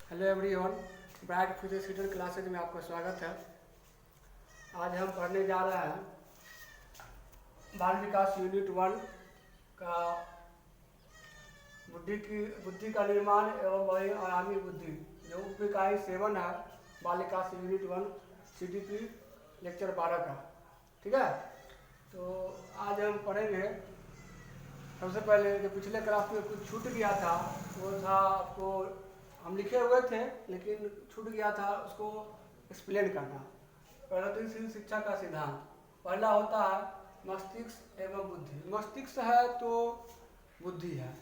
Hello everyone, bright future student classes में आपका स्वागत है। आज हम पढ़ने जा रहे हैं बाल विकास यूनिट 1 का बुद्धि का निर्माण एवं बहु आयामी बुद्धि, जो उपइकाई 7 है। बाल विकास यूनिट 1 CDP लेक्चर 12 का। ठीक है, तो आज हम पढ़ेंगे। सबसे पहले जो पिछले क्लास में कुछ छूट गया था वो था, आपको हम लिखे हुए थे लेकिन छूट गया था, उसको एक्सप्लेन करना। प्रगतिशील शिक्षा का सिद्धांत पहला होता है मस्तिष्क एवं बुद्धि। मस्तिष्क है तो बुद्धि है।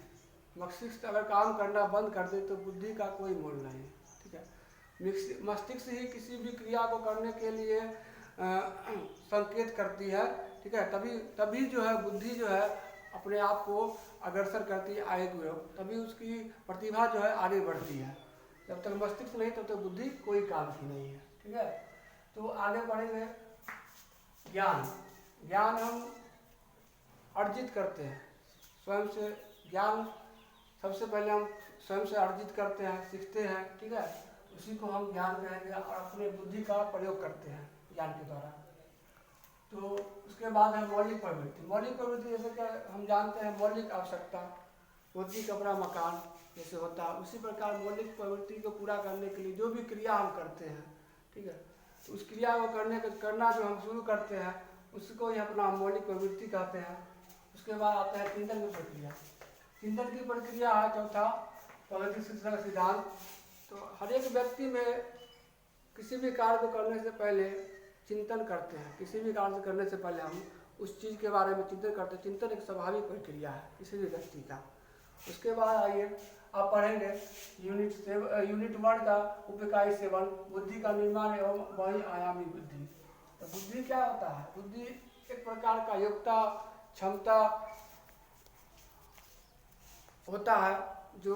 मस्तिष्क अगर काम करना बंद कर दे तो बुद्धि का कोई मोल नहीं। ठीक है, मस्तिष्क ही किसी भी क्रिया को करने के लिए संकेत करती है। ठीक है, तभी जो है बुद्धि जो है अपने आप को अग्रसर करती है आगे की ओर, तभी उसकी प्रतिभा जो है आगे बढ़ती है। जब तक मस्तिष्क नहीं तब तक बुद्धि कोई काम की नहीं है। ठीक है, तो आगे बढ़ेंगे। ज्ञान हम अर्जित करते हैं स्वयं से। ज्ञान सबसे पहले हम स्वयं से अर्जित करते हैं, सीखते हैं। ठीक है, उसी को हम ज्ञान कहेंगे और अपने बुद्धि का प्रयोग करते हैं ज्ञान के द्वारा। तो उसके बाद है मौलिक प्रवृत्ति। मौलिक प्रवृत्ति जैसे कि हम जानते हैं मौलिक आवश्यकता, रोटी कपड़ा मकान जैसे होता है, उसी प्रकार मौलिक प्रवृत्ति को पूरा करने के लिए जो भी क्रिया हम करते हैं, ठीक है, तो उस क्रिया को करना जो हम शुरू करते हैं उसको ही अपना मौलिक प्रवृत्ति कहते हैं। उसके बाद आता है चिंतन की प्रक्रिया। चिंतन की प्रक्रिया है चौथा प्रगतिशील शिक्षा का सिद्धांत। तो हर एक व्यक्ति में किसी भी कार्य को करने से पहले चिंतन करते हैं। किसी भी कार्य करने से पहले हम उस चीज़ के बारे में चिंतन करते हैं। चिंतन एक स्वाभाविक प्रक्रिया है किसी भी व्यक्ति का। उसके बाद आइए आप पढ़ेंगे यूनिट 1 का उपइकाई 7 बुद्धि का निर्माण एवं बहु आयामी बुद्धि। तो बुद्धि क्या होता है? बुद्धि एक प्रकार का योग्यता क्षमता होता है जो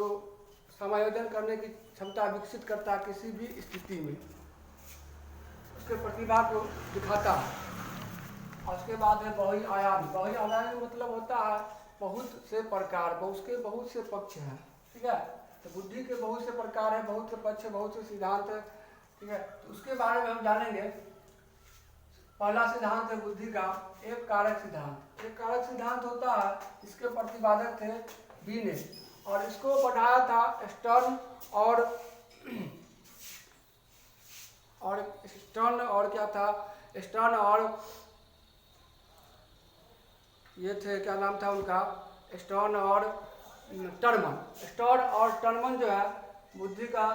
समायोजन करने की क्षमता विकसित करता है किसी भी स्थिति में, उसके प्रतिभा को दिखाता है। और उसके बाद है बहु आयामी। बहु आयामी मतलब होता है बहुत से प्रकार, उसके बहुत से पक्ष हैं। ठीक है, तो बुद्धि के बहुत से प्रकार है, बहुत से पक्ष, बहुत से सिद्धांत है। ठीक है, तो उसके बारे में हम जानेंगे। पहला सिद्धांत है बुद्धि का एक कारक सिद्धांत। एक कारक सिद्धांत होता है, इसके प्रतिपादक थे बी ने, और इसको बढ़ाया था स्टर्न और क्या था, स्टर्न और ये थे, क्या नाम था उनका, स्टर्न और टर्मन। स्टर्न और टर्मन जो है बुद्धि का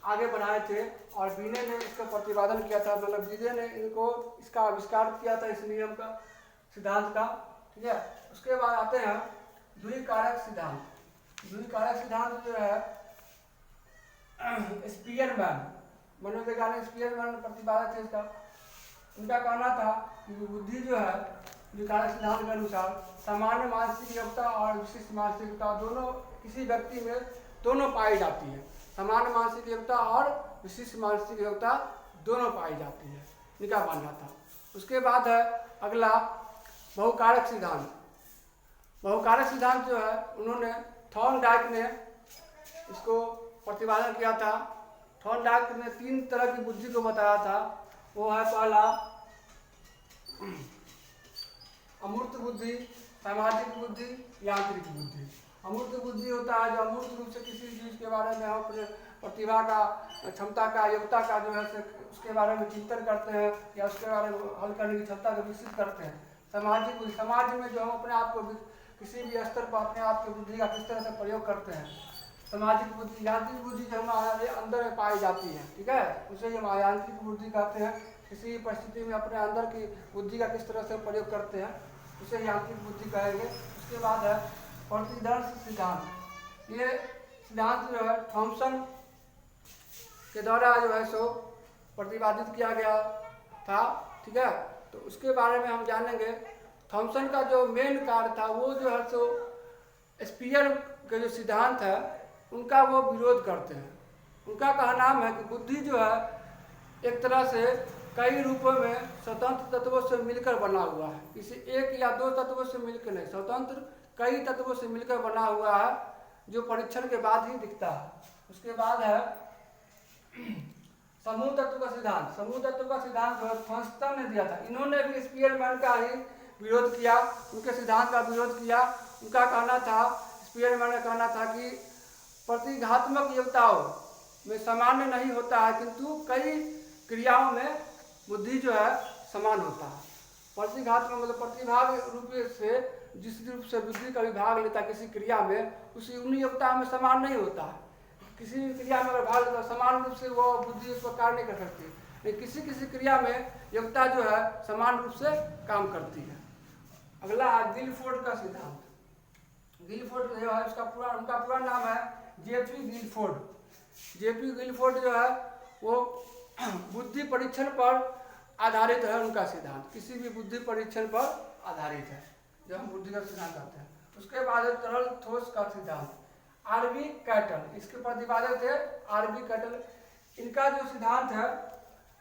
आगे बढ़ाए थे और बीने ने इसका प्रतिपादन किया था। मतलब बीने ने इसका आविष्कार किया था इस नियम का, सिद्धांत का। ठीक है, उसके बाद आते हैं द्विकारक सिद्धांत। द्विकारक सिद्धांत जो है स्पीयरमैन, मनोवैज्ञानिक स्पीयरमैन प्रतिपादक थे इसका। उनका कहना था कि बुद्धि जो है द्विकारक सिद्धांत के अनुसार सामान्य मानसिक योग्यता और विशिष्ट मानसिक योग्यता दोनों किसी व्यक्ति में दोनों पाई जाती है। सामान्य मानसिक योग्यता और विशिष्ट मानसिक योग्यता दोनों पाई जाती है, इनका मानना था। उसके बाद है अगला बहुकारक सिद्धांत। बहुकारक सिद्धांत जो है उन्होंने थॉर्नडाइक ने इसको प्रतिपादन किया था। थॉर्नडाइक ने 3 तरह की बुद्धि को बताया था। वो है पहला अमूर्त बुद्धि, सामाजिक बुद्धि, यांत्रिक बुद्धि। अमूर्त बुद्धि होता है जो अमूर्त रूप से किसी चीज़ के बारे में हम अपने प्रतिभा का, क्षमता का, योग्यता का जो है उसके बारे में चिंतन करते हैं या उसके बारे में हल करने की क्षमता को विकसित करते हैं। सामाजिक बुद्धि, समाज में जो हम अपने आप को किसी भी स्तर पर अपने आप की बुद्धि का किस तरह से प्रयोग करते हैं, सामाजिक बुद्धि। यांत्रिक बुद्धि जो हमारे अंदर में पाई जाती है, ठीक है, उसे हम यांत्रिक बुद्धि कहते हैं। किसी परिस्थिति में अपने अंदर की बुद्धि का किस तरह से प्रयोग करते हैं उसे यांत्रिक बुद्धि कहेंगे। उसके बाद है प्रतिदर्श सिद्धांत। ये सिद्धांत जो है थॉमसन के द्वारा जो है सो प्रतिपादित किया गया था। ठीक है, तो उसके बारे में हम जानेंगे। थॉमसन का जो मेन कार्य था वो जो है सो स्पीयर के जो सिद्धांत है उनका वो विरोध करते हैं। उनका कहना है कि बुद्धि जो है एक तरह से कई रूपों में स्वतंत्र तत्वों से मिलकर बना हुआ है। किसी एक या दो तत्वों से मिलकर नहीं, स्वतंत्र कई तत्वों से मिलकर बना हुआ है जो परीक्षण के बाद ही दिखता है। उसके बाद है समूह तत्व का सिद्धांत, समूह तत्व का सिद्धांत जो है थॉम्सन ने दिया था। इन्होंने भी स्पीयरमैन का ही विरोध किया, उनके सिद्धांत का विरोध किया। उनका कहना था, स्पीयरमैन का कहना था कि प्रतीकात्मक योग्यताओं में सामान्य नहीं होता है, किंतु कई क्रियाओं में बुद्धि जो है समान होता है। प्रतीकात्मक मतलब प्रतिभाग रूप से जिस रूप से बुद्धि का भी भाग लेता है किसी क्रिया में, उसी उन योग्यताओं में समान नहीं होता है। किसी भी क्रिया में अगर भाग लेता समान रूप से वो बुद्धि उस पर कार्य नहीं कर सकती, लेकिन किसी किसी क्रिया में योग्यता जो है समान रूप से काम करती है। अगला है गिलफोर्ड का सिद्धांत। गिलफोर्ड जो है उनका पूरा नाम है जेपी गिलफोर्ड। जेपी गिलफोर्ड जो है वो बुद्धि परीक्षण पर आधारित है उनका सिद्धांत, किसी भी बुद्धि परीक्षण पर आधारित है जो हम बुद्धि का सिद्धांत कहते हैं। उसके बाद है तरल ठोस का सिद्धांत, आरबी कैटल, इसके प्रतिपादक थे आरबी कैटल। इनका जो सिद्धांत है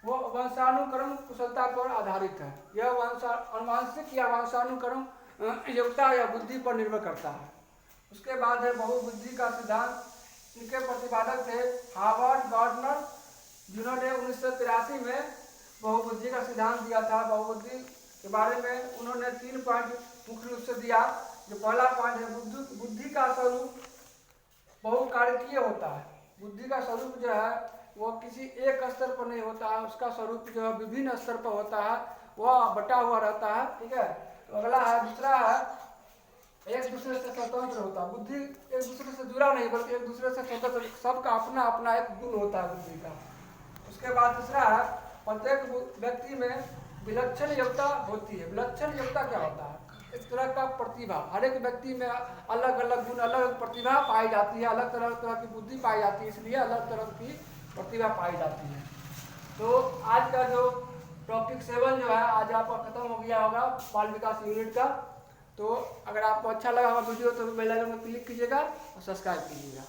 वो वंशानुक्रम कुशलता पर आधारित है। यह अनुवांशिक या वंशानुक्रम योग्यता या बुद्धि पर निर्भर करता है। उसके बाद है बहुबुद्धि का सिद्धांत। इनके प्रतिपादक थे हार्वर्ड गार्डनर, जिन्होंने 1983 में बहुबुद्धि का सिद्धांत दिया था। बहुबुद्धि के बारे में उन्होंने 3 पॉइंट मुख्य रूप से दिया। जो पहला पॉइंट है बुद्धि का स्वरूप बहुकारकीय होता है। बुद्धि का स्वरूप जो है वो किसी एक स्तर पर नहीं होता है, उसका स्वरूप जो है विभिन्न स्तर पर होता है, वह बटा हुआ रहता है। ठीक है। तो अगला है दूसरा है एक दूसरे से स्वतंत्र होता है। बुद्धि एक दूसरे से जुड़ा नहीं बल्कि एक दूसरे से स्वतंत्र, सबका अपना अपना एक गुण होता है बुद्धि का। उसके बाद तीसरा है प्रत्येक व्यक्ति में विलक्षण योग्यता होती है। विलक्षण योग्यता क्या होता है? इस तरह का प्रतिभा, हर एक व्यक्ति में अलग अलग गुण, अलग अलग प्रतिभा पाई जाती है, अलग तरह की बुद्धि पाई जाती है, इसलिए अलग तरह की प्रतिभा पाई जाती है। तो आज का जो टॉपिक 7 जो है आज आपका खत्म हो गया होगा बाल विकास यूनिट का। तो अगर आपको अच्छा लगा होगा वीडियो तो बेल आइकन में क्लिक कीजिएगा और सब्सक्राइब कीजिएगा।